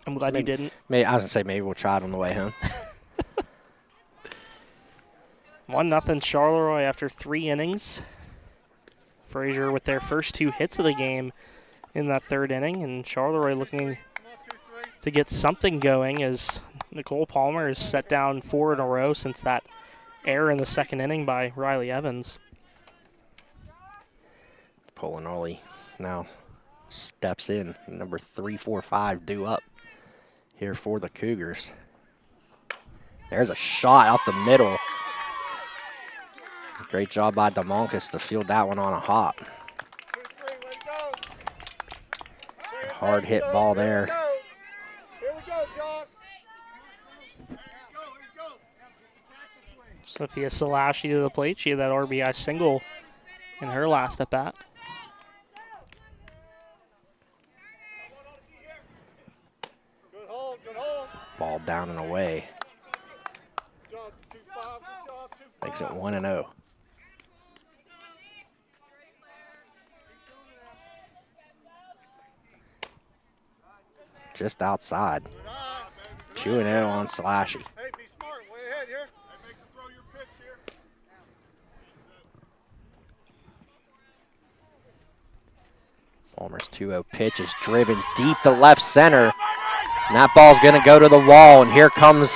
I'm glad you didn't. I was going to say maybe we'll try it on the way home. 1-0 Charleroi after 3 innings. Frazier with their first 2 hits of the game in that 3rd inning, and Charleroi looking to get something going as Nicole Palmer has set down 4 in a row since that error in the 2nd inning by Riley Evans. Polinoli now steps in. Number 3-4-5 due up here for the Cougars. There's a shot out the middle. Great job by DeMonkus to field that one on a hop. A hard hit ball there. Sophia Salashi to the plate. She had that RBI single in her last at bat. Ball down and away. Makes it 1-0. Just outside. 2-0 on Salashi. Palmer's 2-0 pitch is driven deep to left center. And that ball's going to go to the wall, and here comes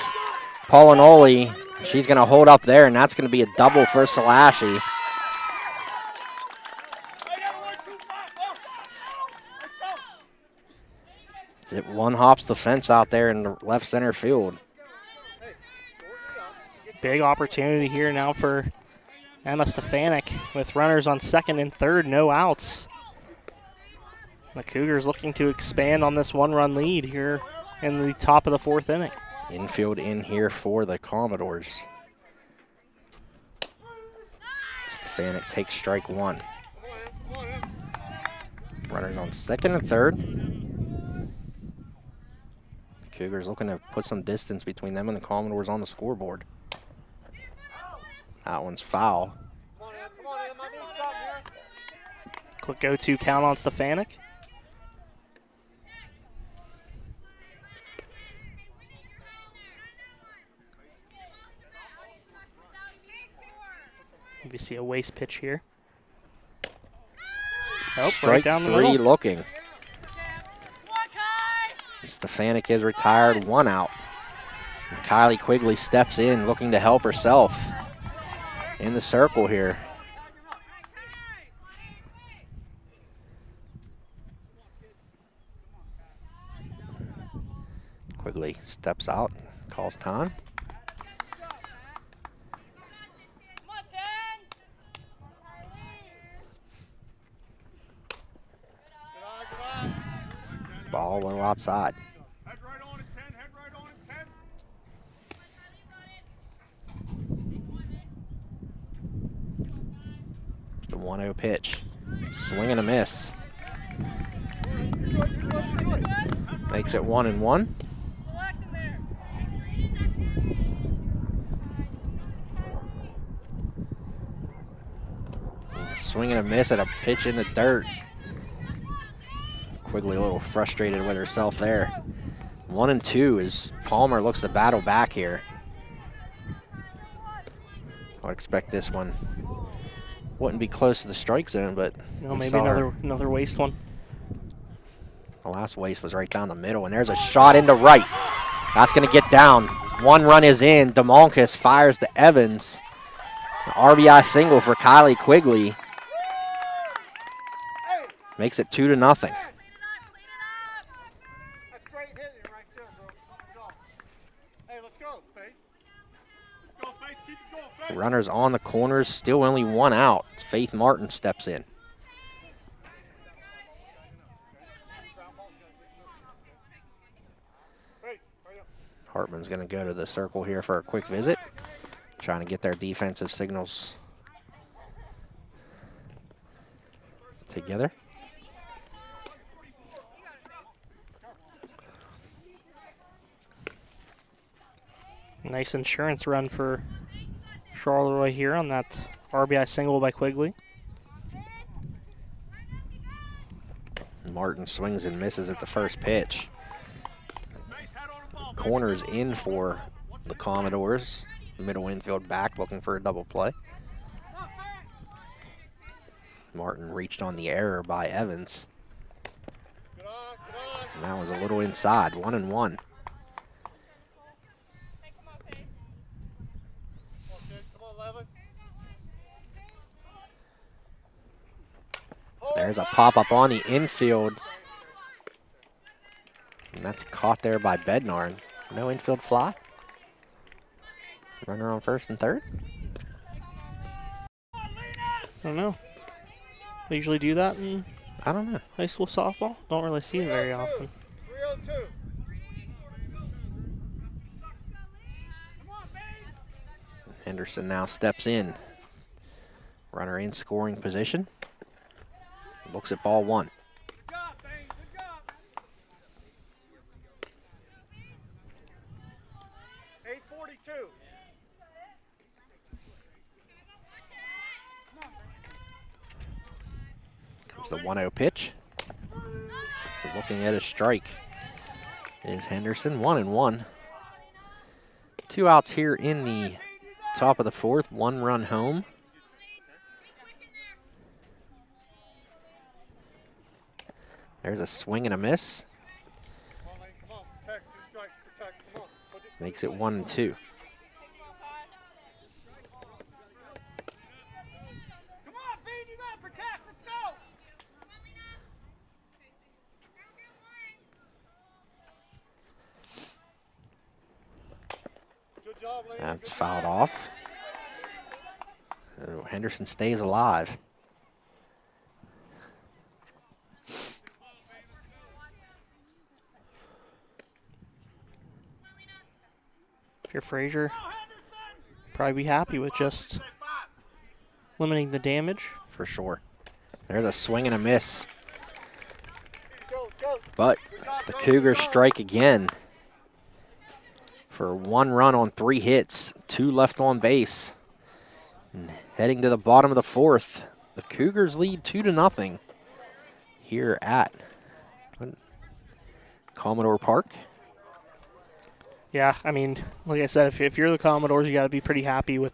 Polinoli. She's going to hold up there, and that's going to be a double for Salashi. It one hops the fence out there in the left center field. Big opportunity here now for Emma Stefanik with runners on 2nd and 3rd, no outs. The Cougars looking to expand on this 1-run lead here in the top of the 4th inning. Infield in here for the Commodores. Stefanik takes strike 1. Runners on 2nd and 3rd. Cougars looking to put some distance between them and the Commodores on the scoreboard. That one's foul. Quick go-to count on Stefanik. We see a waste pitch here. Oh, Strike right down the 3 middle. looking. Stefanik is retired, 1 out. And Kylie Quigley steps in looking to help herself in the circle here. Quigley steps out, calls time. Ball a little outside. Head right on it, 10. Head right on it, 10. The 1-0 pitch. Swing and a miss. Makes it 1-1. Swing and a miss at a pitch in the dirt. Quigley a little frustrated with herself there. 1-2 as Palmer looks to battle back here. I would expect this one wouldn't be close to the strike zone, but No, maybe another waste one. The last waste was right down the middle, and there's a shot into right. That's going to get down. 1 run is in. DeMonkus fires to Evans. An RBI single for Kylie Quigley. Makes it 2-0. Runners on the corners, still only 1 out. Faith Martin steps in. Hartman's going to go to the circle here for a quick visit, trying to get their defensive signals together. Nice insurance run for Charleroi here on that RBI single by Quigley. Martin swings and misses at the first pitch. corners in for the Commodores. Middle infield back looking for a double play. Martin reached on the error by Evans. And that was a little inside, 1-1. There's a pop-up on the infield. And that's caught there by Bednar. No infield fly. Runner on first and third. I don't know. They usually do that in I don't know. high school softball. Don't really see it very often. 302. Henderson now steps in. Runner in scoring position. Looks at ball one. Good job, Bane. Good job. 842. Comes the 1-0 pitch. Looking at a strike is Henderson, 1-1. 2 outs here in the top of the fourth, 1 run home. There's a swing and a miss. Come on, Lane. Come on. Protect. 2 strikes. Protect. Come on. Makes it 1-2. Come on, Bane. You got to protect. Let's go. Good job, Lane. That's Good fouled job. off. Oh, Henderson stays alive. If you're Frazier, probably be happy with just limiting the damage. For sure. There's a swing and a miss. Go, go. But the Cougars strike again for 1 run on 3 hits, 2 left on base. And heading to the bottom of the fourth, the Cougars lead 2-0 here at Commodore Park. Yeah, I mean, like I said, if you're the Commodores, you got to be pretty happy with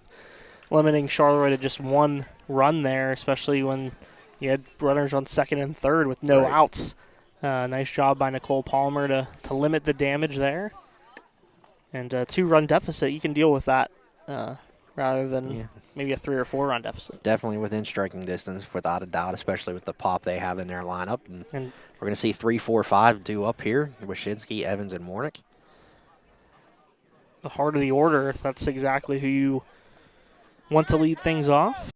limiting Charleroi to just 1 run there, especially when you had runners on second and third with no Right. outs. Nice job by Nicole Palmer to limit the damage there. And a 2-run deficit, you can deal with that rather than maybe a 3 or 4 run deficit. Definitely within striking distance, without a doubt, especially with the pop they have in their lineup. And we're going to see 3, 4, 5 due up here, Wyszynski, Evans, and Mornick. The heart of the order, that's exactly who you want to lead things off.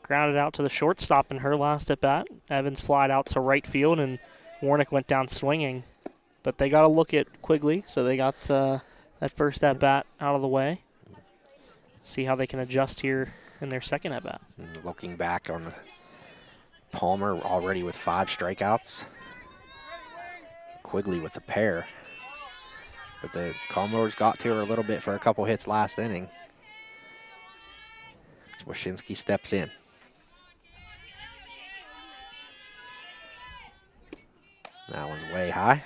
Grounded out to the shortstop in her last at bat. Evans flied out to right field, and Warnick went down swinging. But they got to look at Quigley, so they got that first at bat out of the way. See how they can adjust here in their second at bat. Looking back on Palmer already with 5 strikeouts. Quigley with a pair. But the Commodores got to her a little bit for a couple hits last inning. Wyszynski steps in. That one's way high.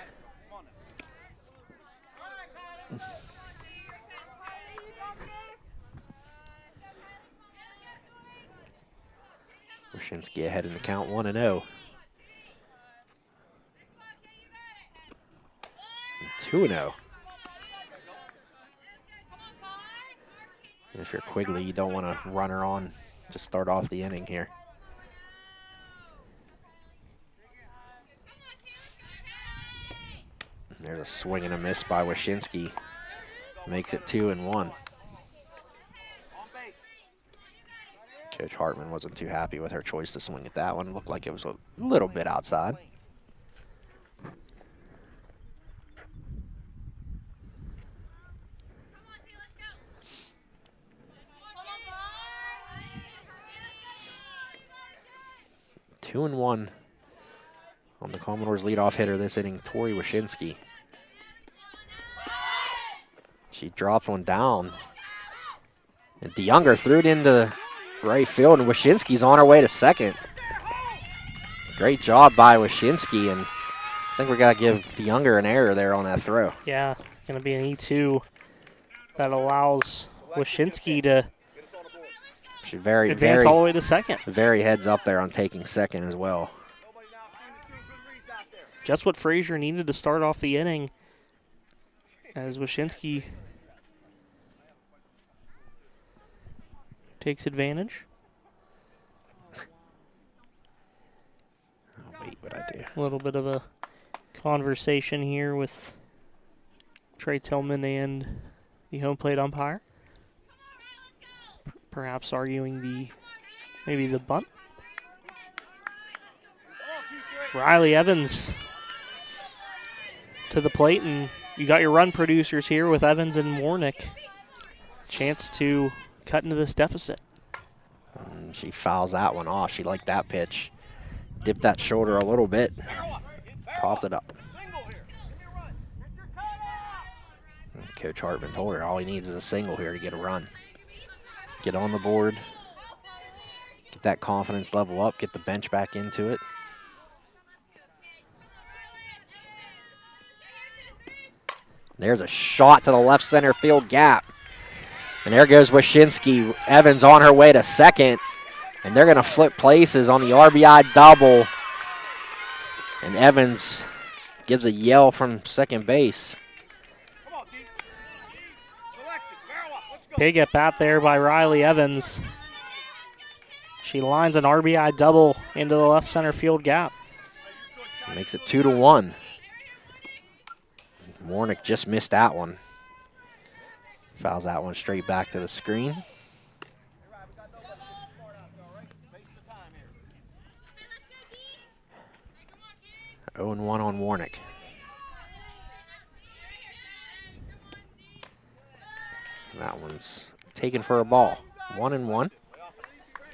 Wyszynski ahead in the count, 1-0. 2-0. If you're Quigley, you don't want to run her on to start off the inning here. There's a swing and a miss by Wyszynski. Makes it 2-1. Coach Hartman wasn't too happy with her choice to swing at that one. It looked like it was a little bit outside. Two and one on the Commodores' leadoff hitter this inning, Tori Wyszynski. She dropped one down. And DeYounger threw it into right field, and Wyszynski's on her way to second. Great job by Wyszynski, and I think we got to give DeYounger an error there on that throw. Yeah, going to be an E2 that allows Wyszynski to She very, advance very, all the way to second. very heads up there on taking second as well. Just what Frazier needed to start off the inning, as Wyszynski takes advantage. Oh, wait, what I do? A little bit of a conversation here with Trey Tillman and the home plate umpire. Perhaps arguing maybe the bunt. Riley Evans to the plate, and you got your run producers here with Evans and Warnick. Chance to cut into this deficit. And she fouls that one off. She liked that pitch. Dipped that shoulder a little bit. Popped it up. And Coach Hartman told her all he needs is a single here to get a run. Get on the board. Get that confidence level up. Get the bench back into it. There's a shot to the left center field gap. And there goes Wyszynski. Evans on her way to second. And they're going to flip places on the RBI double. And Evans gives a yell from second base. Big at bat there by Riley Evans. She lines an RBI double into the left center field gap. Makes it 2-1. Warnick just missed that one. Fouls that one straight back to the screen. Oh, 0-1 on Warnick. That one's taken for a ball. 1-1.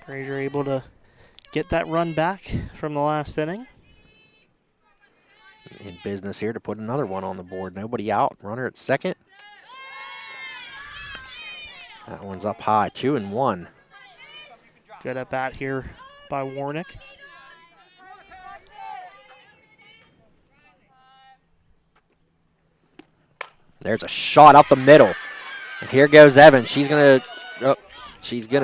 Frazier able to get that run back from the last inning. In business here to put another one on the board. Nobody out. Runner at second. That one's up high. 2-1. Good at bat here by Warnick. There's a shot up the middle. And here goes Evans. She's gonna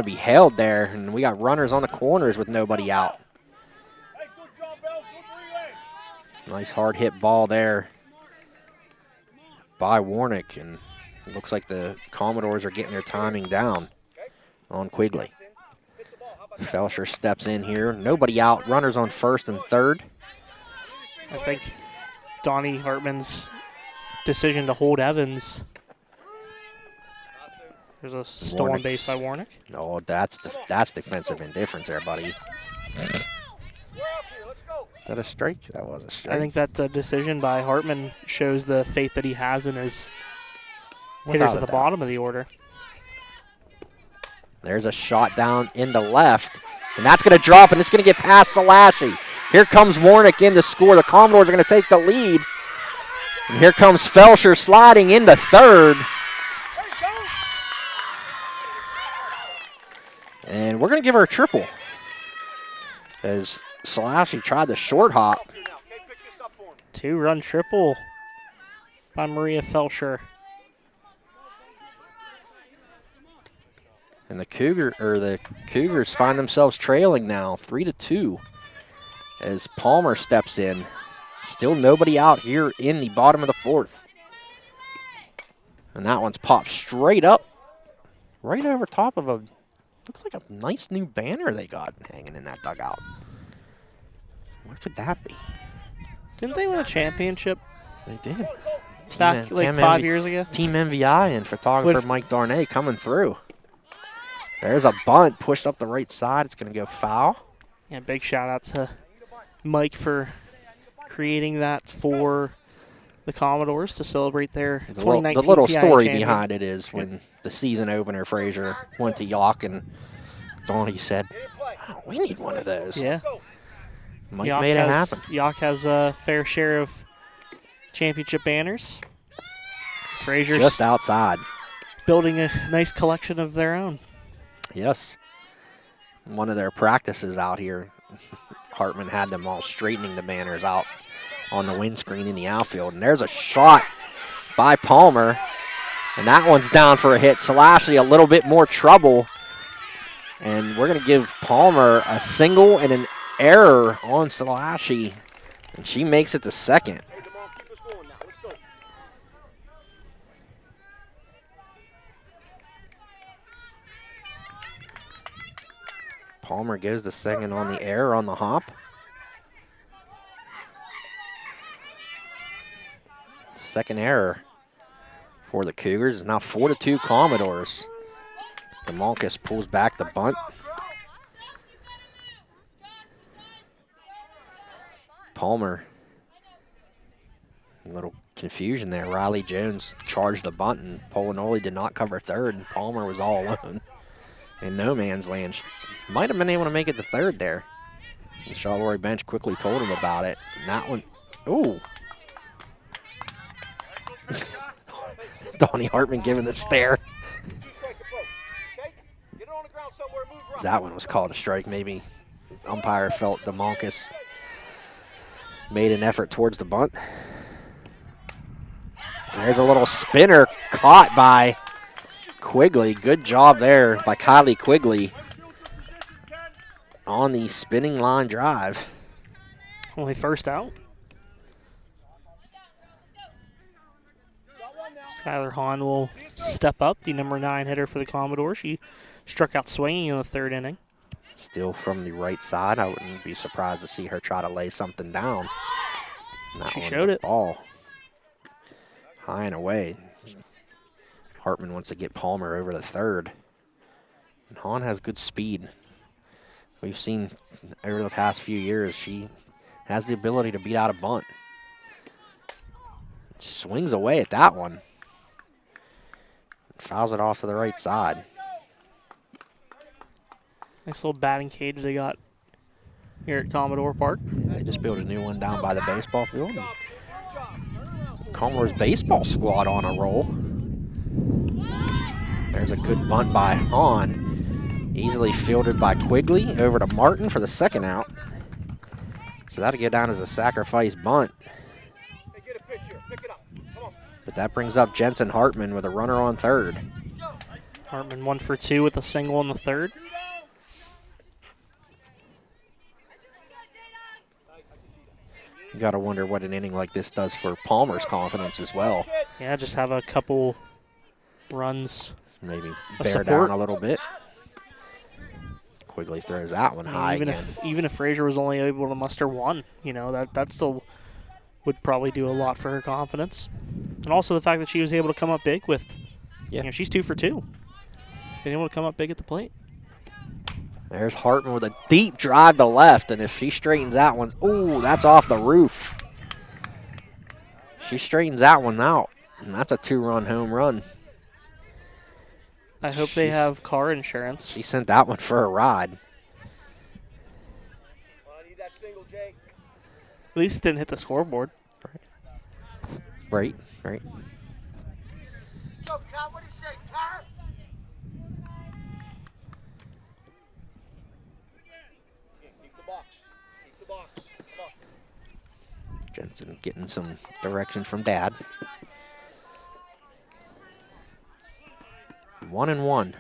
be held there, and we got runners on the corners with nobody out. Nice hard hit ball there by Warnick, and it looks like the Commodores are getting their timing down on Quigley. Felsher steps in here. Nobody out. Runners on first and third. I think Donnie Hartman's decision to hold Evans. There's a stolen base by Warnick. No, that's defensive indifference there, buddy. Is that a strike? That was a strike. I think that decision by Hartman shows the faith that he has in his hitters at the bottom of the order. There's a shot down in the left, and that's going to drop, and it's going to get past Salashi. Here comes Warnick in to score. The Commodores are going to take the lead. And here comes Felsher sliding into third. And we're going to give her a triple, as Salashi tried the short hop. 2-run triple by Maria Felsher. And the Cougars find themselves trailing now, 3-2, as Palmer steps in. Still nobody out here in the bottom of the fourth. And that one's popped straight up, right over top of looks like a nice new banner they got hanging in that dugout. What could that be? Didn't they win a championship They did. back like 5 years ago? Team MVI and photographer Mike Darnay coming through. There's a bunt pushed up the right side. It's going to go foul. Yeah, big shout out to Mike for creating that for the Commodores to celebrate their 2019 The little PIA story champion. behind it is when the season opener, Frazier, went to York and Donnie said, "Wow, we need one of those." Yeah. Mike made it happen. York has a fair share of championship banners. Frazier's Just outside. building a nice collection of their own. Yes. One of their practices out here, Hartman had them all straightening the banners out on the windscreen in the outfield. And there's a shot by Palmer, and that one's down for a hit. Salashy a little bit more trouble, and we're going to give Palmer a single and an error on Salashy, and she makes it to second. Palmer goes to second on the error on the hop. Second error for the Cougars. It's now 4-2 Commodores. DeMonkus pulls back the bunt. Palmer, a little confusion there. Riley Jones charged the bunt, and Polinoli did not cover third, and Palmer was all alone in no man's land. Might have been able to make it to third there. The Charleroi bench quickly told him about it. And that one, ooh. Donnie Hartman giving the stare. That one was called a strike. Maybe umpire felt DeMonkus made an effort towards the bunt. There's a little spinner caught by Quigley. Good job there by Kylie Quigley on the spinning line drive. Only first out. Skylar Hahn will step up, the number 9 hitter for the Commodores. She struck out swinging in the third inning. Still from the right side. I wouldn't be surprised to see her try to lay something down. She showed it. Ball high and away. Hartman wants to get Palmer over to third. And Hahn has good speed. We've seen over the past few years she has the ability to beat out a bunt. Swings away at that one. Fouls it off to the right side. Nice little batting cage they got here at Commodore Park. They just built a new one down by the baseball field. Commodore's baseball squad on a roll. There's a good bunt by Hahn. Easily fielded by Quigley over to Martin for the second out. So that'll go down as a sacrifice bunt. But that brings up Jensen Hartman with a runner on third. Hartman 1 for 2 with a single in the third. You got to wonder what an inning like this does for Palmer's confidence as well. Yeah, just have a couple runs. Maybe bear down a little bit. Quigley throws that one high again. Even if Frazier was only able to muster one, you know, that still would probably do a lot for her confidence. And also the fact that she was able to come up big with, you know, she's 2 for 2. Being able to come up big at the plate. There's Hartman with a deep drive to left, and if she straightens that one, ooh, that's off the roof. She straightens that one out, and that's a 2-run home run. I hope they have car insurance. She sent that one for a ride. At least it didn't hit the scoreboard. Right. Go, Kyle. What do you say, Kyle? Keep the box. Keep the box. Come on. Jensen getting some direction from Dad. 1-1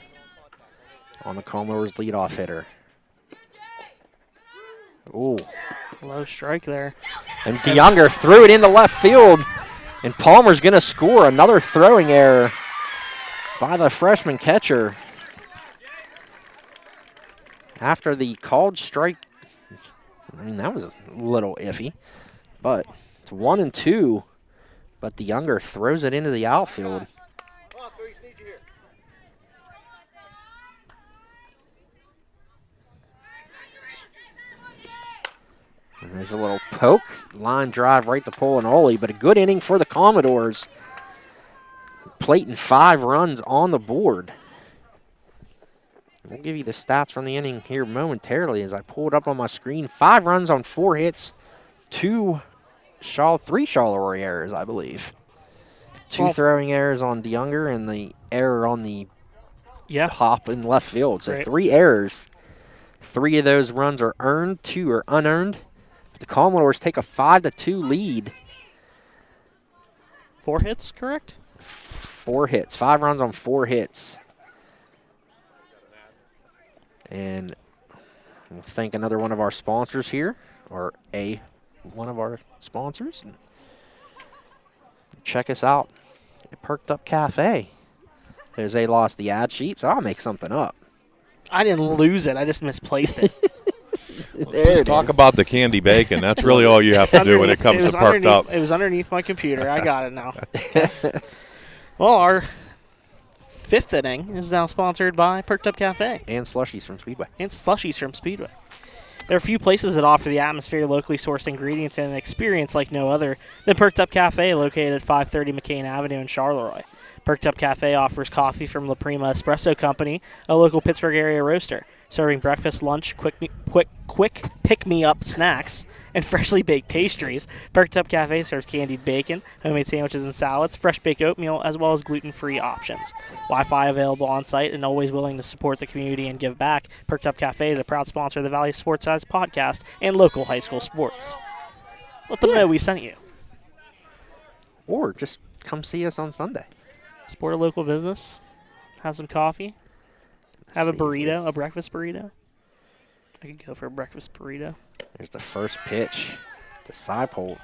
on the Commodores leadoff hitter. Ooh. Low strike there. And DeYounger threw it into left field, and Palmer's going to score. Another throwing error by the freshman catcher. After the called strike, I mean, that was a little iffy, but it's 1-2, but DeYounger throws it into the outfield. And there's a little poke, line drive right to Polinoli, but a good inning for the Commodores. Plating 5 runs on the board. We'll give you the stats from the inning here momentarily as I pull it up on my screen. 5 runs on 4 hits, 3 Charleroi errors, I believe. 2 throwing errors on DeYounger and the error on the hop in left field. So 3 errors. 3 of those runs are earned, 2 are unearned. The Commodores take a 5-2 lead. 4 hits, correct? 4 hits, 5 runs on 4 hits. And we'll thank another one of our sponsors here, or one of our sponsors. Check us out at Perked Up Cafe. Jose lost the ad sheet, so I'll make something up. I didn't lose it. I just misplaced it. Just talk about the candy bacon. That's really all you have to do when it comes to Perked Up. It was underneath my computer. I got it now. Well, our 5th inning is now sponsored by Perked Up Cafe. And slushies from Speedway. There are few places that offer the atmosphere, locally sourced ingredients, and an experience like no other than Perked Up Cafe, located at 530 McCain Avenue in Charleroi. Perked Up Cafe offers coffee from La Prima Espresso Company, a local Pittsburgh area roaster, serving breakfast, lunch, quick pick-me-up snacks, and freshly baked pastries. Perked Up Cafe serves candied bacon, homemade sandwiches and salads, fresh baked oatmeal, as well as gluten-free options. Wi-Fi available on site and always willing to support the community and give back. Perked Up Cafe is a proud sponsor of the Valley Sports Size podcast and local high school sports. Let them know we sent you. Or just come see us on Sunday. Support a local business. Have some coffee. Have a burrito, a breakfast burrito. I could go for a breakfast burrito. There's the first pitch to Seipold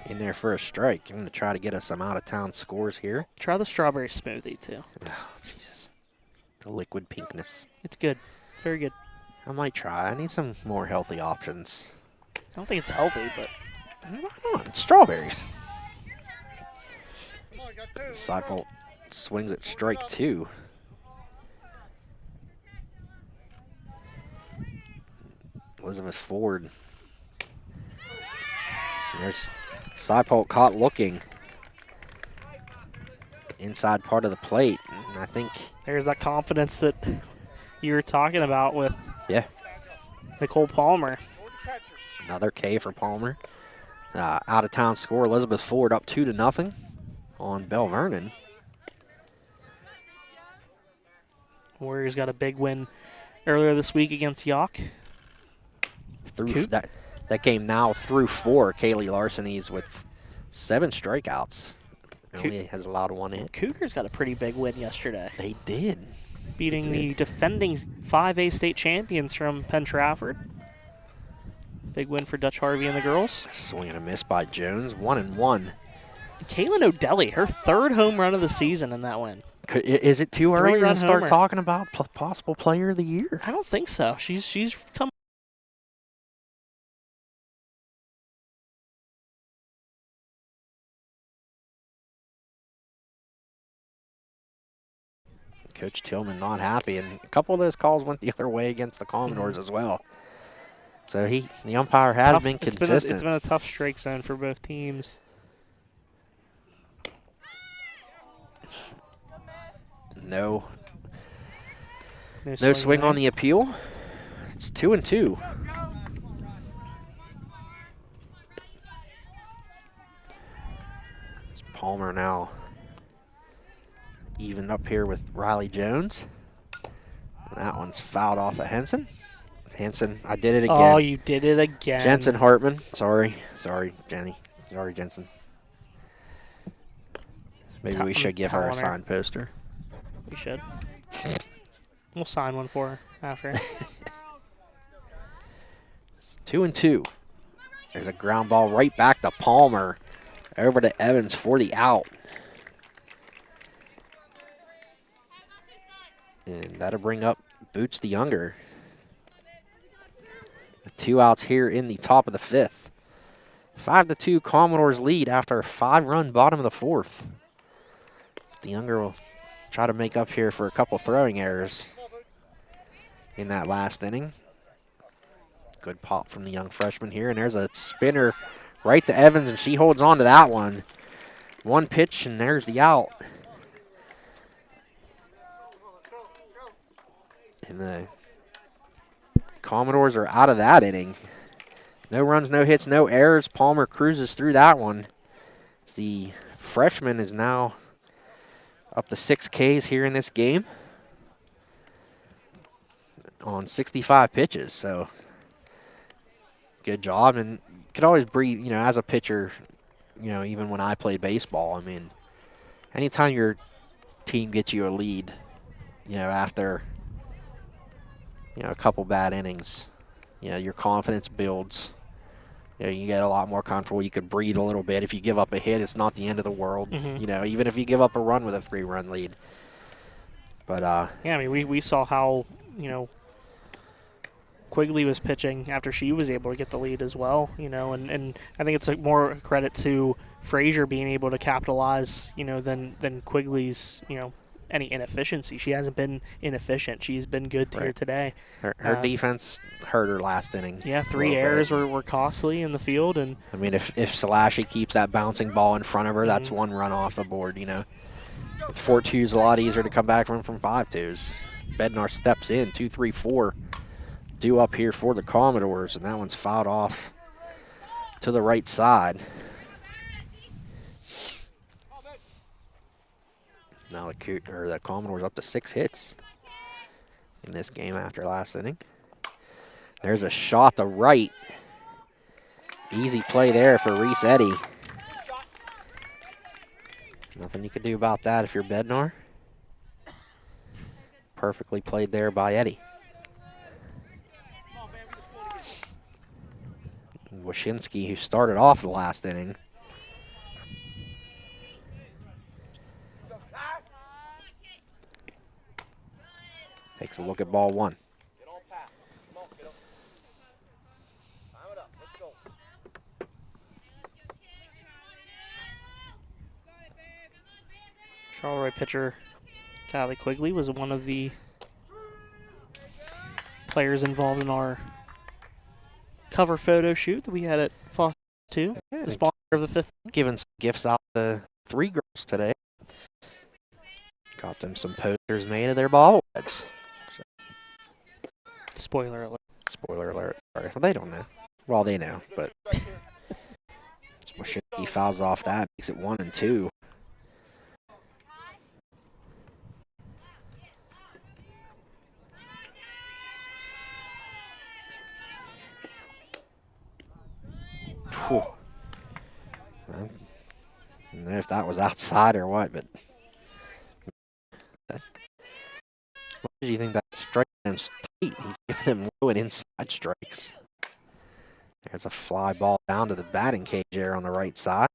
in there for a strike. I'm going to try to get us some out-of-town scores here. Try the strawberry smoothie, too. Oh, Jesus. The liquid pinkness. It's good. Very good. I might try. I need some more healthy options. I don't think it's healthy, but... It's strawberries. Seipold swings at strike 2. Elizabeth Ford. And there's Seipold caught looking inside part of the plate. And I think there's that confidence that you were talking about with Nicole Palmer. Another K for Palmer. Out-of-town score, Elizabeth Ford up 2-0 on Bell Vernon. Warriors got a big win earlier this week against York. Through that game now through 4. Kaylee Larseny's with 7 strikeouts. Only has allowed 1 hit. Cougars got a pretty big win yesterday. They did. Beating the defending 5A state champions from Penn Trafford. Big win for Dutch Harvey and the girls. Swing and a miss by Jones. 1-1. Kaylin O'Delly, her 3rd home run of the season in that win. Is it too early to start homer. talking about possible player of the year? I don't think so. She's come. Coach Tillman not happy, and a couple of those calls went the other way against the Commodores as well. So the umpire has been consistent. It's been a tough strike zone for both teams. No swing on the appeal. It's 2-2. It's Palmer now even up here with Riley Jones. That one's fouled off of Henson. Henson, I did it again. Oh, you did it again. Jensen Hartman. Sorry, Jenny. Sorry, Jensen. Maybe we should give her a signed poster. We should. We'll sign one for her after. It's 2-2. There's a ground ball right back to Palmer. Over to Evans for the out. And that'll bring up Boots the Younger. 2 outs here in the top of the 5th. 5-2 Commodores lead after a 5-run bottom of the 4th. The Younger will try to make up here for a couple throwing errors in that last inning. Good pop from the young freshman here, and there's a spinner right to Evans, and she holds on to that one. 1 pitch, and there's the out. And the Commodores are out of that inning. No runs, no hits, no errors. Palmer cruises through that one. The freshman is now up to 6 Ks here in this game on 65 pitches. So good job. And you could always breathe, you know, as a pitcher, you know, even when I played baseball, I mean, anytime your team gets you a lead, you know, after, you know, a couple bad innings, you know, your confidence builds. You know, you get a lot more comfortable. You could breathe a little bit. If you give up a hit, it's not the end of the world. You know, even if you give up a run with a 3-run lead. But yeah, I mean, we saw how, you know, Quigley was pitching after she was able to get the lead as well, you know, and I think it's more credit to Frazier being able to capitalize, you know, than Quigley's, you know, any inefficiency. She hasn't been inefficient. She's been good here today. Her defense hurt her last inning. Yeah, 3 errors were costly in the field. And I mean, if Salashi keeps that bouncing ball in front of her, that's 1 run off the board, you know. 4-2's a lot easier to come back from 5-2s. Bednar steps in, 2-3-4. Due up here for the Commodores, and that one's fouled off to the right side. Now the Commodores up to 6 hits in this game after last inning. There's a shot to right. Easy play there for Reese Eddy. Nothing you could do about that if you're Bednar. Perfectly played there by Eddy. Wyszynski, who started off the last inning. Takes a look at ball 1. Charleroi pitcher Kylie Quigley was one of the players involved in our cover photo shoot that we had at Foster 2, the sponsor of the 5th. Giving some gifts out to 3 girls today. Got them some posters made of their bobbleheads. So. Spoiler alert. Spoiler alert. Sorry. Well, they don't know. Well, they know, but Wyszynski fouls off that, makes it 1-2. Whew. I don't know if that was outside or what, but what do you think that strike him's tight? He's giving him low and inside strikes. There's a fly ball down to the batting cage there on the right side.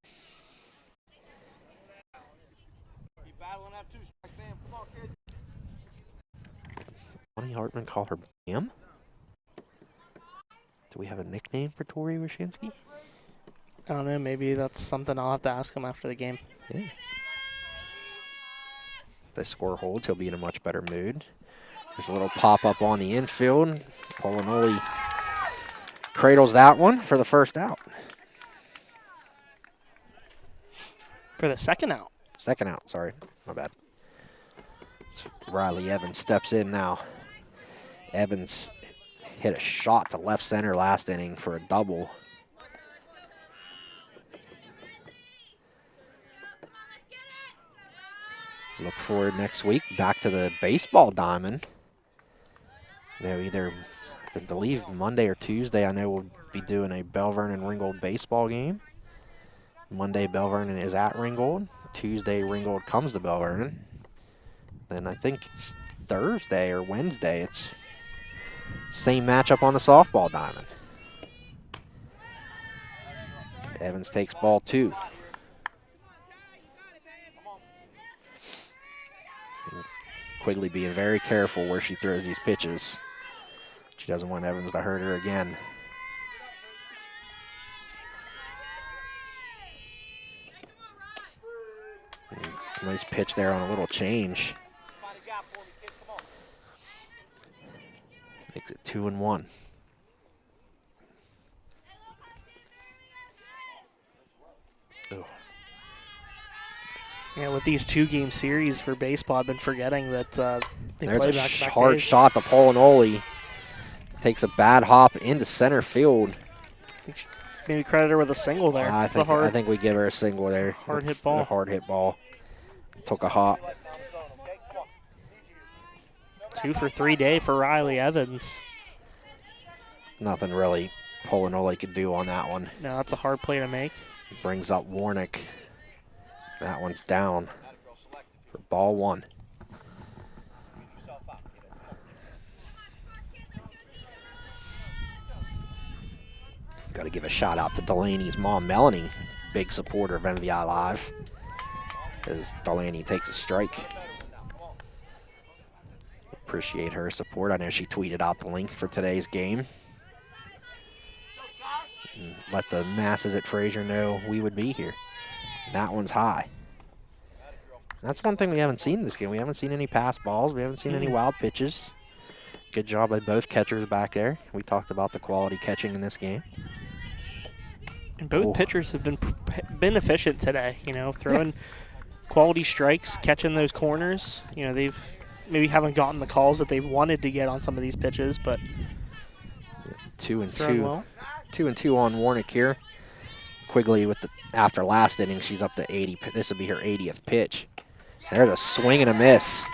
Bonnie Hartman call her Bam? Do we have a nickname for Tori Wyszynski? I don't know. Maybe that's something I'll have to ask him after the game. Yeah. If the score holds, he'll be in a much better mood. There's a little pop-up on the infield. Polinoli cradles that one for the first out. For the second out. Second out, sorry. My bad. Riley Evans steps in now. Evans hit a shot to left center last inning for a double. Look forward next week back to the baseball diamond. They're either, I believe, Monday or Tuesday. I know we'll be doing a Bell Vernon Ringgold baseball game. Monday, Bell Vernon is at Ringgold. Tuesday, Ringgold comes to Bell Vernon. Then I think it's Thursday or Wednesday. It's same matchup on the softball diamond. Evans takes ball 2. Quigley being very careful where she throws these pitches. She doesn't want Evans to hurt her again. Nice pitch there on a little change. Makes it 2-1. Oh. Yeah, with these 2-game series for baseball, I've been forgetting that they There's play a back-to-back hard days. shot to Polinoli. Takes a bad hop into center field. Maybe credit her with a single there. I think we give her a single there. Hard hit It's ball. a hard hit ball. Took a hop. 2 for 3 day for Riley Evans. Nothing really Polinoli could do on that one. No, that's a hard play to make. Brings up Warnick. That one's down for ball one. Got to give a shout out to Delaney's mom, Melanie, big supporter of MVI Live, as Delaney takes a strike. Appreciate her support. I know she tweeted out the link for today's game. And let the masses at Frazier know we would be here. That one's high. That's one thing we haven't seen in this game. We haven't seen any pass balls. We haven't seen any wild pitches. Good job by both catchers back there. We talked about the quality catching in this game. And both pitchers have been efficient today, you know, throwing quality strikes, catching those corners. You know, they've maybe haven't gotten the calls that they've wanted to get on some of these pitches, but 2-2. Well. 2-2 on Warnick here. Quigley with the after last inning, she's up to 80. This will be her 80th pitch. There's a swing and a miss.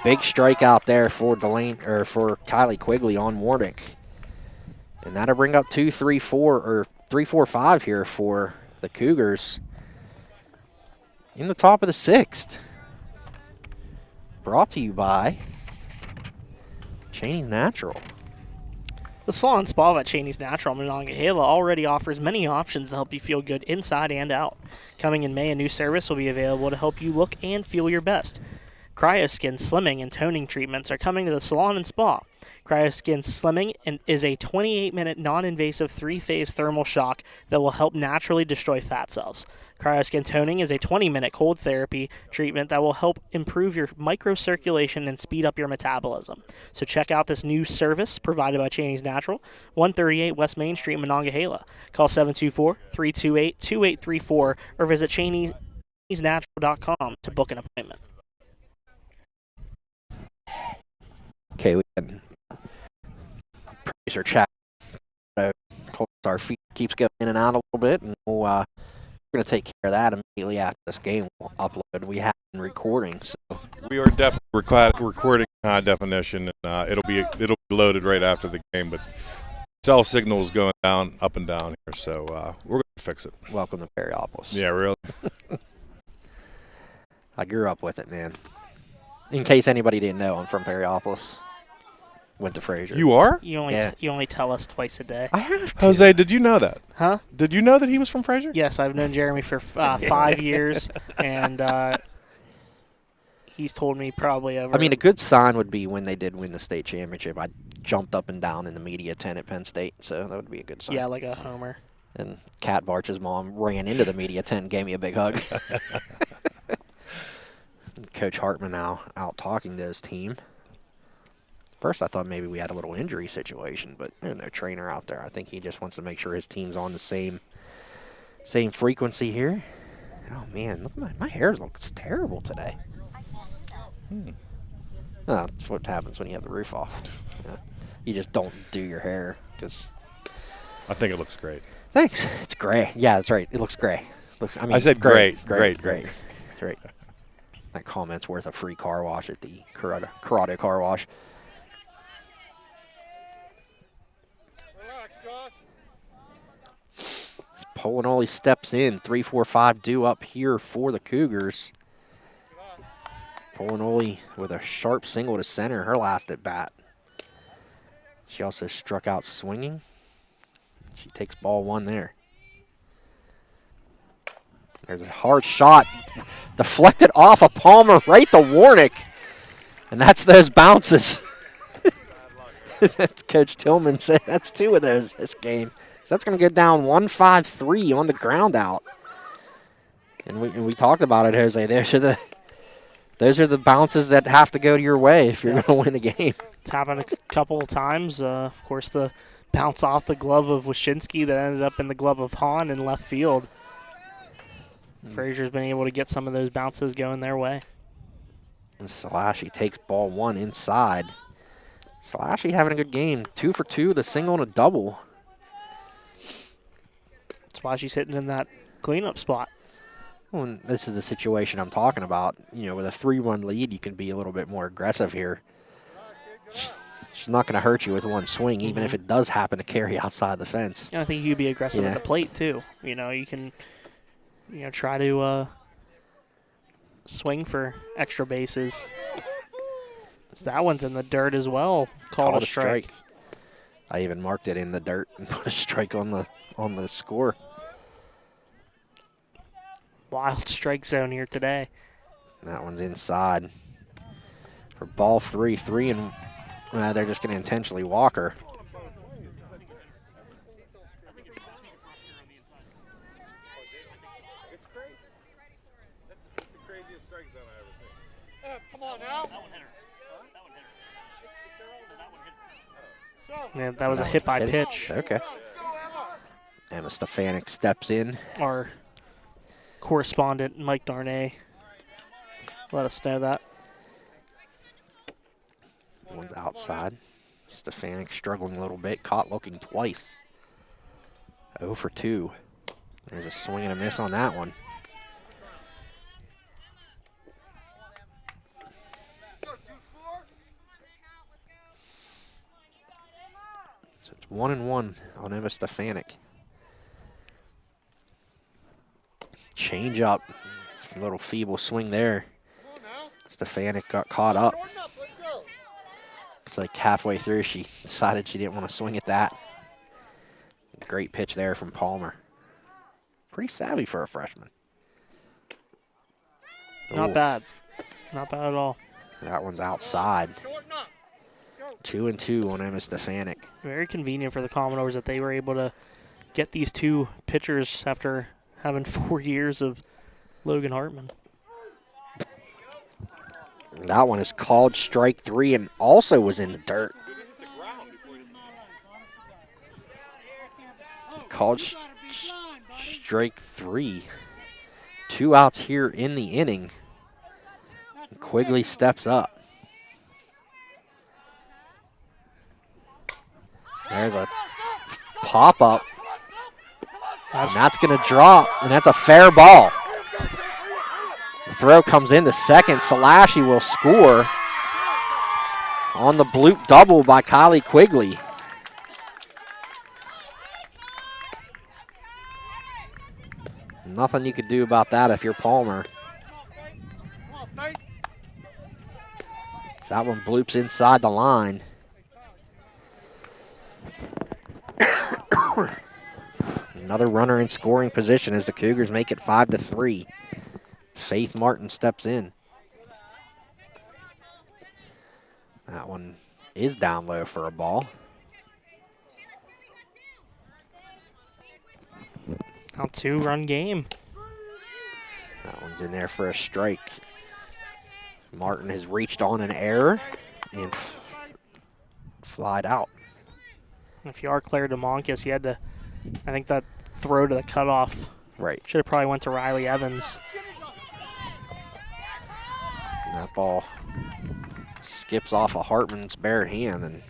Big strikeout there for for Kylie Quigley on Warnick. And that'll bring up 3-4-5 here for the Cougars in the top of the sixth. Brought to you by Cheney's Natural. The salon spa at Cheney's Natural in Monongahela already offers many options to help you feel good inside and out. Coming in May, a new service will be available to help you look and feel your best. Cryoskin Slimming and Toning treatments are coming to the salon and spa. Cryoskin Slimming is a 28-minute non-invasive 3-phase thermal shock that will help naturally destroy fat cells. Cryoskin Toning is a 20-minute cold therapy treatment that will help improve your microcirculation and speed up your metabolism. So check out this new service provided by Cheney's Natural, 138 West Main Street, Monongahela. Call 724-328-2834 or visit cheneysnatural.com to book an appointment. Okay, we can praise our chat. Our feed keeps going in and out a little bit, and we're going to take care of that immediately after this game. We'll upload. We have been recording, so We are definitely recording high definition, and it'll be loaded right after the game. But cell signal is going down, up and down here, so we're going to fix it. welcome to Perryopolis. Yeah, really. I grew up with it, man. In case anybody didn't know, I'm from Perryopolis. Went to Frazier. You are? You only tell us twice a day. I have to. Jose, did you know that? Huh? Did you know that he was from Frazier? Yes, I've known Jeremy for 5 years, and he's told me probably over. I mean, a good sign would be when they did win the state championship. I jumped up and down in the media tent at Penn State, so that would be a good sign. Yeah, like a homer. And Kat Barch's mom ran into the media tent and gave me a big hug. Coach Hartman now out talking to his team. First, I thought maybe we had a little injury situation, but there's no trainer out there. I think he just wants to make sure his team's on the same frequency here. Oh, man, look, my hair looks terrible today. Oh, that's what happens when you have the roof off. Yeah. You just don't do your hair because. I think it looks great. Thanks. It's gray. Yeah, that's right. It looks gray. I said great. Great. That comment's worth a free car wash at the Karate Car Wash. Polinoli steps in. 3-4-5 due up here for the Cougars. Polinoli with a sharp single to center her last at bat. She also struck out swinging. She takes ball one there. There's a hard shot. Deflected off of Palmer right to Warnick. And that's those bounces. Coach Tillman said that's two of those this game. So that's going to get down 1-5-3 on the ground out. And we talked about it, Jose. Those are the bounces that have to go your way if you're going to win a game. It's happened a couple of times. Of course, the bounce off the glove of Wyszynski that ended up in the glove of Hahn in left field. Frazier's been able to get some of those bounces going their way. And Salashy takes ball one inside. Salashy having a good game. 2 for 2, the single and a double. That's why she's hitting in that cleanup spot. Well, and this is the situation I'm talking about. You know, with a 3-1 lead, you can be a little bit more aggressive here. She's not going to hurt you with one swing, even if it does happen to carry outside the fence. And I think you could be aggressive at the plate, too. You know, you can, try to swing for extra bases. So that one's in the dirt as well. Called a strike. I even marked it in the dirt and put a strike on the score. Wild strike zone here today. That one's inside. For ball 3, and they're just going to intentionally walk her. Come on now. Yeah, that was a hit by pitch. Okay. Emma Stefanik steps in. Our correspondent, Mike Darnay, let us know that. One's outside. Stefanik struggling a little bit, caught looking twice. 0 for 2. There's a swing and a miss on that one. So it's 1-1 on Emma Stefanik. Change up. A little feeble swing there. Stefanik got caught up. It's like halfway through, she decided she didn't want to swing at that. Great pitch there from Palmer. Pretty savvy for a freshman. Not bad. Not bad at all. That one's outside. 2-2 on Emma Stefanik. Very convenient for the Commodores that they were able to get these two pitchers after having 4 years of Logan Hartman. That one is called strike 3 and also was in the dirt. Called strike 3. 2 outs here in the inning. Quigley steps up. There's a pop-up. And that's going to drop, and that's a fair ball. The throw comes into second. Salashi will score on the bloop double by Kylie Quigley. Nothing you could do about that if you're Palmer. So that one bloops inside the line. Another runner in scoring position as the Cougars make it 5-3. Faith Martin steps in. That one is down low for a ball. Now 2-run game. That one's in there for a strike. Martin has reached on an error and flied out. If you are Claire DeMoncus, you had to, I think that throw to the cutoff. Right. Should have probably went to Riley Evans. And that ball skips off of Hartman's bare hand, and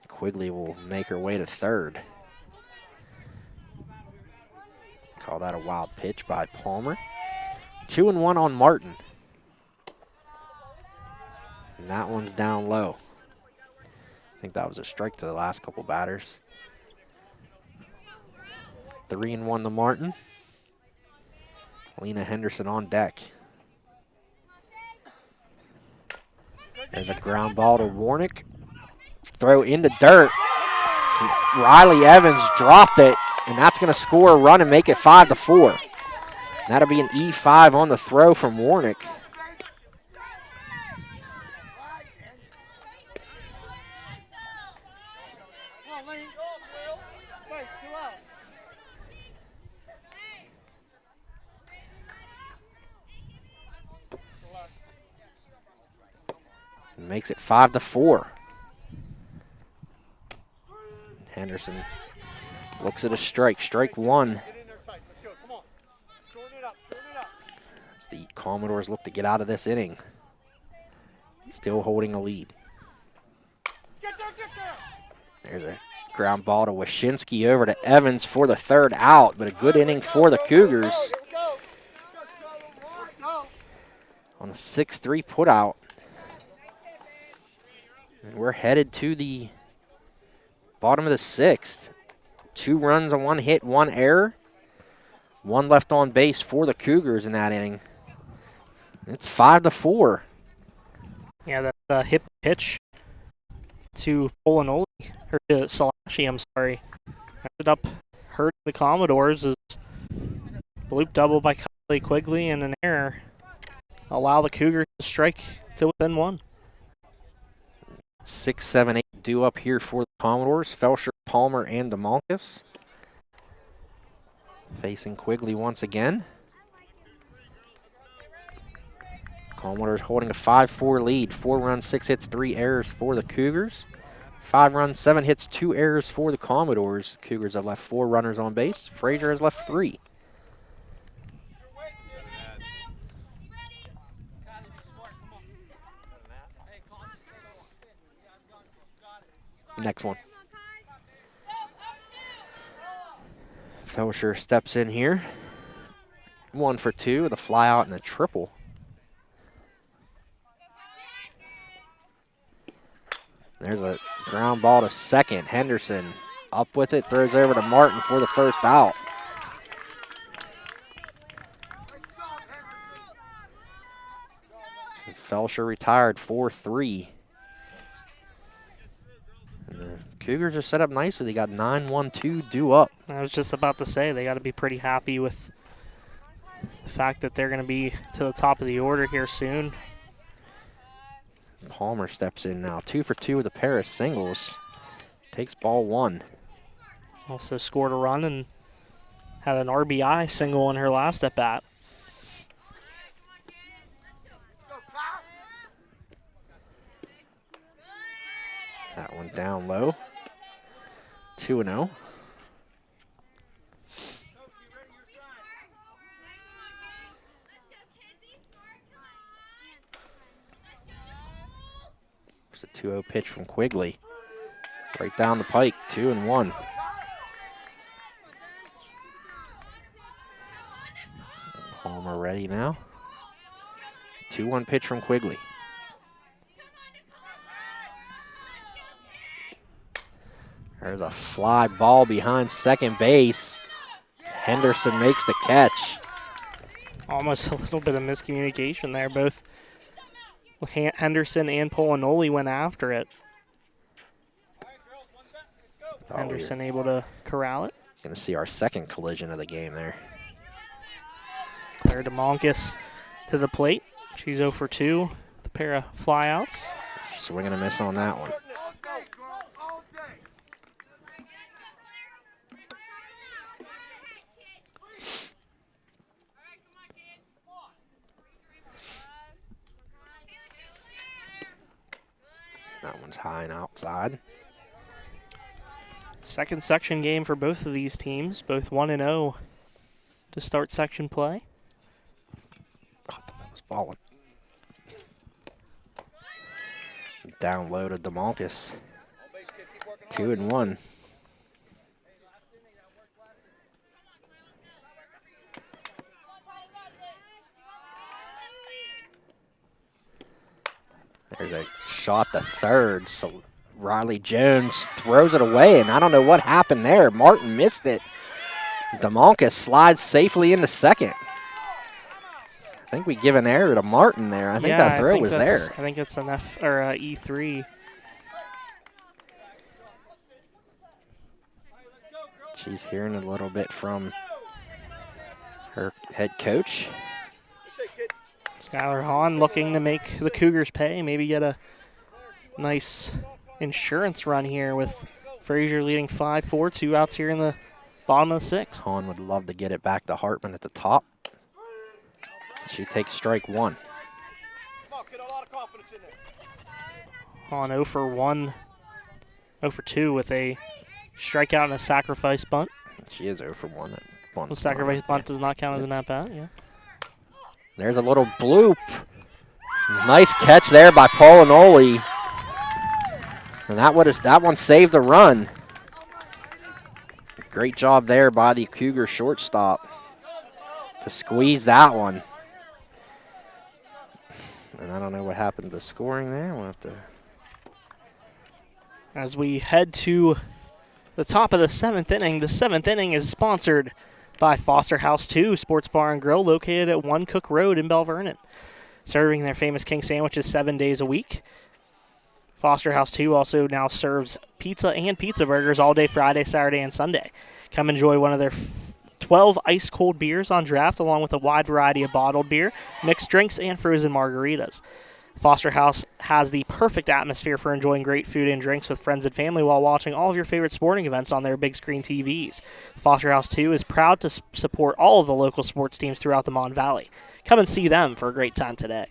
Quigley will make her way to third. Call that a wild pitch by Palmer. 2-1 on Martin. And that one's down low. I think that was a strike to the last couple batters. 3-1 to Martin. Lena Henderson on deck. There's a ground ball to Warnick. Throw into dirt. Riley Evans dropped it, and that's going to score a run and make it 5-4. That'll be an E5 on the throw from Warnick. Makes it 5-4. Henderson looks at a strike. Strike 1. As the Commodores look to get out of this inning. Still holding a lead. There's a ground ball to Wyszynski over to Evans for the third out, but a good inning for the Cougars. On a 6-3 putout. And we're headed to the bottom of the 6th. 2 runs on 1 hit, 1 error. 1 left on base for the Cougars in that inning. It's 5-4. Yeah, that hip pitch to Polinoli, or to Salashi, I'm sorry, ended up hurting the Commodores. Is bloop double by Kylie Quigley and an error. Allow the Cougars to strike to within 1. 6, 7, 8 due up here for the Commodores. Felcher, Palmer, and DeMonkus. Facing Quigley once again. Commodores holding a 5-4 lead. 4 runs, 6 hits, 3 errors for the Cougars. 5 runs, 7 hits, 2 errors for the Commodores. Cougars have left 4 runners on base. Frazier has left 3. Next one. Felcher steps in here. 1 for 2 with a fly out and a triple. There's a ground ball to second. Henderson up with it, throws over to Martin for the first out. Felcher retired 4-3. And the Cougars are set up nicely. They got 9-1-2 due up. I was just about to say they got to be pretty happy with the fact that they're going to be to the top of the order here soon. Palmer steps in now. 2 for 2 with a pair of singles. Takes ball 1. Also scored a run and had an RBI single in her last at bat. That one down low. 2-0. It's a 2-0 pitch from Quigley. Right down the pike, 2-1. Palmer ready now. 2-1 pitch from Quigley. There's a fly ball behind second base. Henderson makes the catch. Almost a little bit of miscommunication there. Both Henderson and Polinoli went after it. Henderson able to corral it. Going to see our second collision of the game there. Claire DeMonkus to the plate. She's 0 for 2 with a pair of flyouts. Swing and a miss on that one. That one's high and outside. Second section game for both of these teams, both 1-0 to start section play. Oh, I thought that was falling. Down low to DeMonkus. 2-1. There's a shot to third. So Riley Jones throws it away, and I don't know what happened there. Martin missed it. DeMonkus slides safely into second. I think we give an error to Martin there. I think that throw was there. I think it's an F or E3. She's hearing a little bit from her head coach. Skylar Hahn looking to make the Cougars pay, maybe get a nice insurance run here with Frazier leading 5-4, 2 outs here in the bottom of the 6th. Hahn would love to get it back to Hartman at the top. She takes strike 1. Hahn 0 for 1, 0 for 2 with a strikeout and a sacrifice bunt. She is 0 for 1. The sacrifice bunt does not count as an at-bat, yeah. There's a little bloop. Nice catch there by Polinoli. And that one saved the run. Great job there by the Cougar shortstop to squeeze that one. And I don't know what happened to the scoring there. We'll have to As we head to the top of the 7th inning, the 7th inning is sponsored by Foster House 2 Sports Bar and Grill, located at 1 Cook Road in Bell Vernon. Serving their famous king sandwiches 7 days a week. Foster House 2 also now serves pizza and pizza burgers all day Friday, Saturday, and Sunday. Come enjoy one of their 12 ice-cold beers on draft, along with a wide variety of bottled beer, mixed drinks, and frozen margaritas. Foster House has the perfect atmosphere for enjoying great food and drinks with friends and family while watching all of your favorite sporting events on their big screen TVs. Foster House 2 is proud to support all of the local sports teams throughout the Mon Valley. Come and see them for a great time today.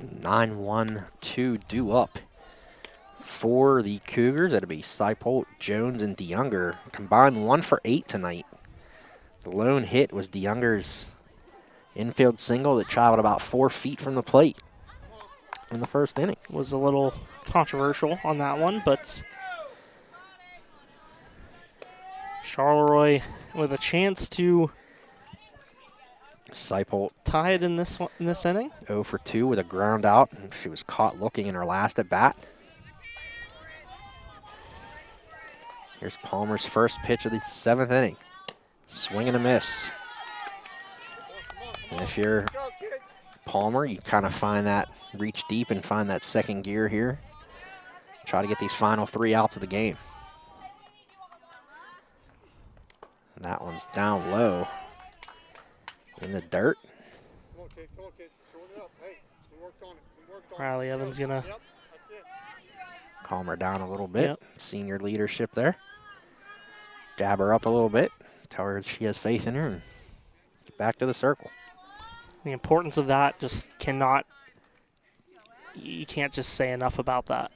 9-1-2 due up for the Cougars. That'll be Seipold, Jones, and DeYounger. Combined 1 for 8 tonight. The lone hit was DeYounger's infield single that traveled about 4 feet from the plate in the first inning. Was a little controversial on that one, but Charleroi with a chance to Seipold tie it in this inning. 0 for 2 with a ground out. She was caught looking in her last at bat. Here's Palmer's first pitch of the 7th inning. Swing and a miss. And if you're Palmer, you kind of find that, reach deep and find that second gear here. Try to get these final 3 outs of the game. And that one's down low in the dirt. Riley Evans gonna calm her down a little bit. Yep. Senior leadership there. Jab her up a little bit. Tell her she has faith in her and get back to the circle. The importance of that just cannot, you can't just say enough about that.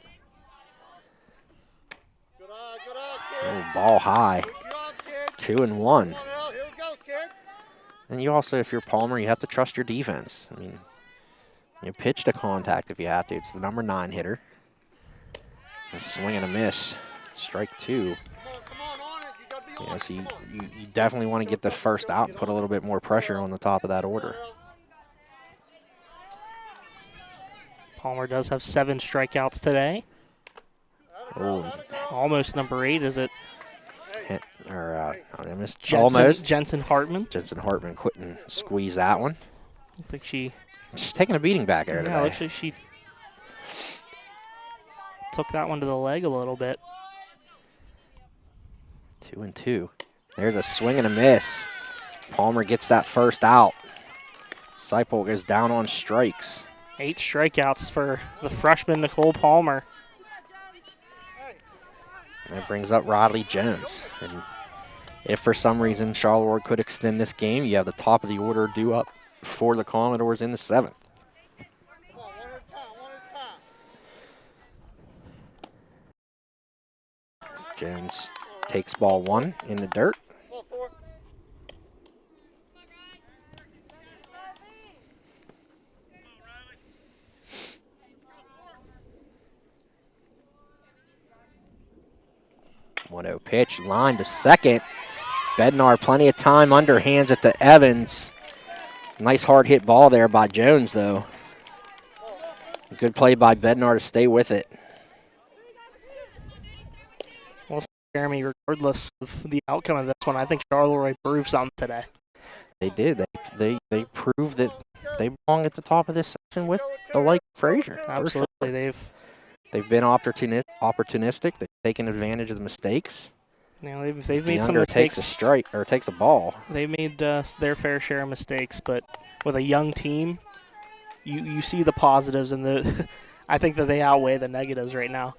Oh, ball high. 2-1. And you also, if you're Palmer, you have to trust your defense. I mean, you pitch to contact if you have to. It's the number 9 hitter. A swing and a miss. Strike 2. Yeah, so you definitely want to get the first out and put a little bit more pressure on the top of that order. Palmer does have 7 strikeouts today. Oh, Almost number 8, is it? I missed Almost. Jensen Hartman. Jensen Hartman couldn't squeeze that one. I think she's taking a beating back there today. Yeah, looks like she took that one to the leg a little bit. 2-2. There's a swing and a miss. Palmer gets that first out. Seipold goes down on strikes. 8 strikeouts for the freshman Nicole Palmer. That brings up Rodley Jones. And if for some reason Charleroi could extend this game, you have the top of the order due up for the Commodores in the 7th. Jones takes ball 1 in the dirt. .1-0 pitch, line to second. Bednar, plenty of time, underhands it to Evans. Nice hard hit ball there by Jones, though. Good play by Bednar to stay with it. Well, Jeremy, regardless of the outcome of this one, I think Charleroi proved something today. They did. They proved that they belong at the top of this section with the like Frazier. Absolutely, They've been opportunistic. They've taken advantage of the mistakes. You know, they've made some mistakes. Takes a strike or takes a ball. They've made their fair share of mistakes, but with a young team, you see the positives, and I think that they outweigh the negatives right now.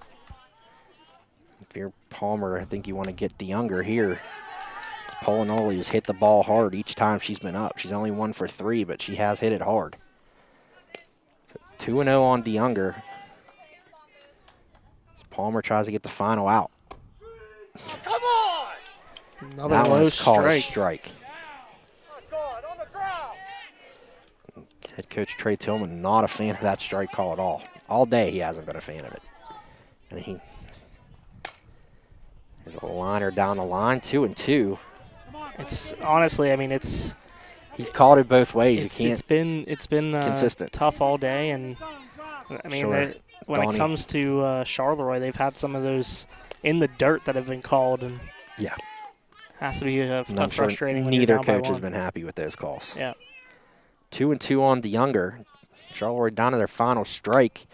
If you're Palmer, I think you want to get DeYounger here. Polinoli has hit the ball hard each time she's been up. She's only 1 for 3, but she has hit it hard. So it's 2-0 on DeYounger. Palmer tries to get the final out. Come on! Another that low one's called a strike. strike. On the ground. Head coach Trey Tillman not a fan of that strike call at all. All day he hasn't been a fan of it. And there's a liner down the line, 2-2. It's honestly, I mean, he's called it both ways. It's been consistent. tough all day, and I mean, Sure. when Donnie. it comes to Charleroi, they've had some of those in the dirt that have been called, and Yeah. has to be And I'm sure frustrating. When you're neither down by coach has one. been happy with those calls. Yeah. 2-2 on DeYounger. Charleroi down to their final strike.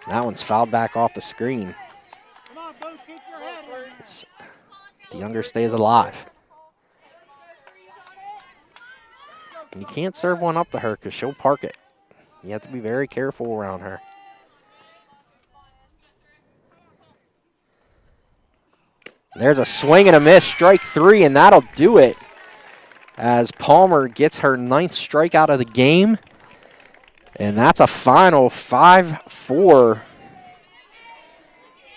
That one's fouled back off the screen. DeYounger stays alive. And you can't serve one up to her because she'll park it. You have to be very careful around her. There's a swing and a miss, strike 3, and that'll do it as Palmer gets her 9th strikeout of the game. And that's a final 5-4.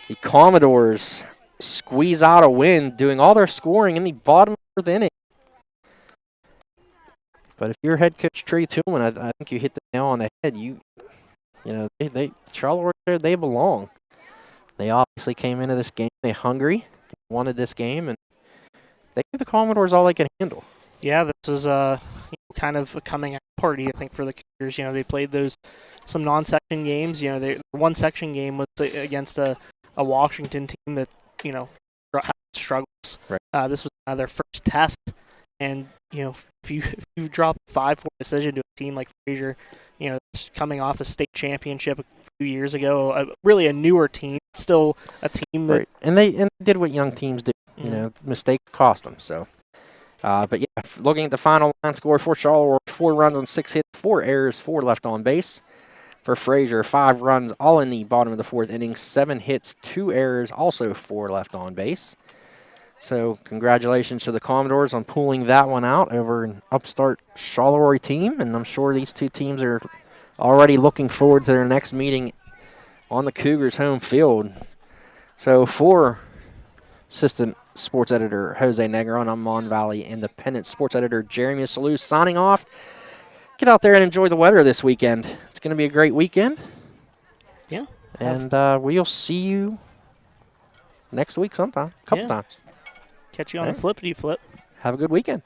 The Commodores squeeze out a win, doing all their scoring in the bottom of the inning. But if you're head coach Trey Tillman, I think you hit the nail on the head. Charleroi, they belong. They obviously came into this game, they hungry, wanted this game, and they gave the Commodores all they could handle. Yeah, this was kind of a coming out party, I think, for the Cougars. They played some non-section games. Their one section game was against a Washington team that had struggles. Right. This was their first test, and if you drop a 5-4 decision to a team like Frazier, it's coming off a state championship a few years ago, really a newer team, still a team that. Right. And they did what young teams do. Mistakes cost them. So. But yeah, looking at the final line score for Charleroi, 4 runs on 6 hits, 4 errors, 4 left on base. For Frazier, 5 runs, all in the bottom of the 4th inning, 7 hits, 2 errors, also 4 left on base. So congratulations to the Commodores on pulling that one out over an upstart Charleroi team, and I'm sure these two teams are already looking forward to their next meeting on the Cougars' home field. So for Assistant Sports Editor Jose Negron, I'm Mon Valley Independent Sports Editor Jeremy Salou signing off. Get out there and enjoy the weather this weekend. It's going to be a great weekend. Yeah. And we'll see you next week sometime, a couple times. Catch you on the flippity flip. Have a good weekend.